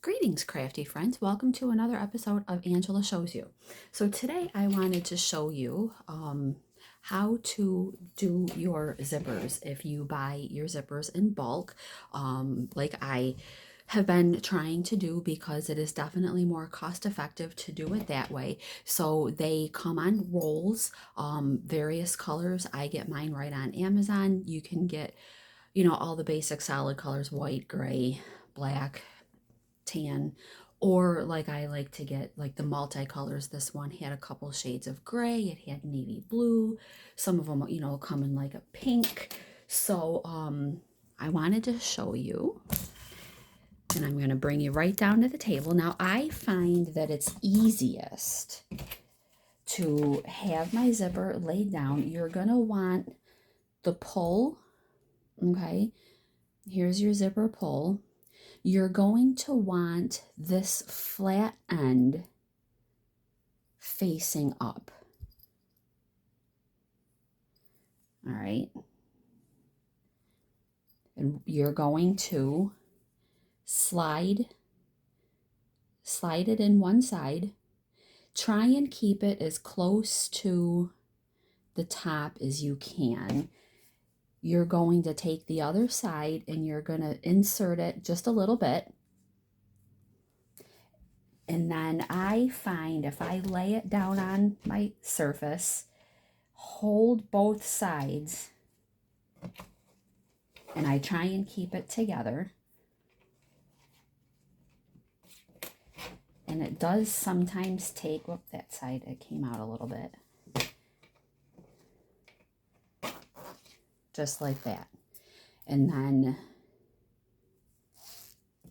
Greetings, crafty friends. Welcome to another episode of Angela Shows You. So today I wanted to show you how to do your zippers if you buy your zippers in bulk, like I have been trying to do, because it is definitely more cost effective to do it that way. So they come on rolls, various colors. I get mine right on Amazon. You can get, all the basic solid colors: white, gray, black, tan, or like I like to get like the multicolors. This one had a couple shades of gray, it had navy blue, some of them come in like a pink. So I wanted to show you, and I'm going to bring you right down to the table. Now I find that it's easiest to have my zipper laid down. You're going to want the pull. Okay, here's your zipper pull. You're going to want this flat end facing up. All right. And you're going to slide it in one side. Try and keep it as close to the top as you can. You're going to take the other side and you're going to insert it just a little bit. And then I find if I lay it down on my surface, hold both sides, and I try and keep it together. And it does sometimes take, whoop, that side, it came out a little bit. Just like that. And then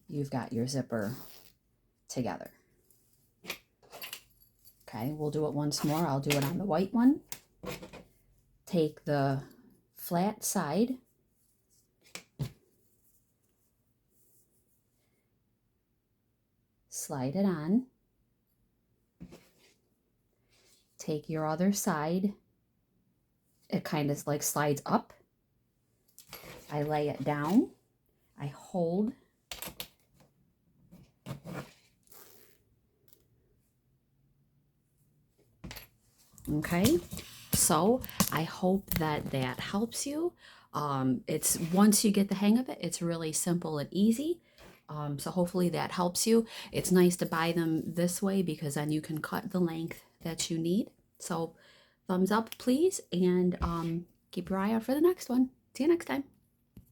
you've got your zipper together. Okay, we'll do it once more. I'll do it on the white one. Take the flat side, slide it on. Take your other side. It kind of like slides up. I lay it down. I hold. Okay, so I hope that helps you. It's once you get the hang of it, it's really simple and easy. So hopefully that helps you. It's nice to buy them this way because then you can cut the length that you need. So thumbs up, please, and keep your eye out for the next one. See you next time.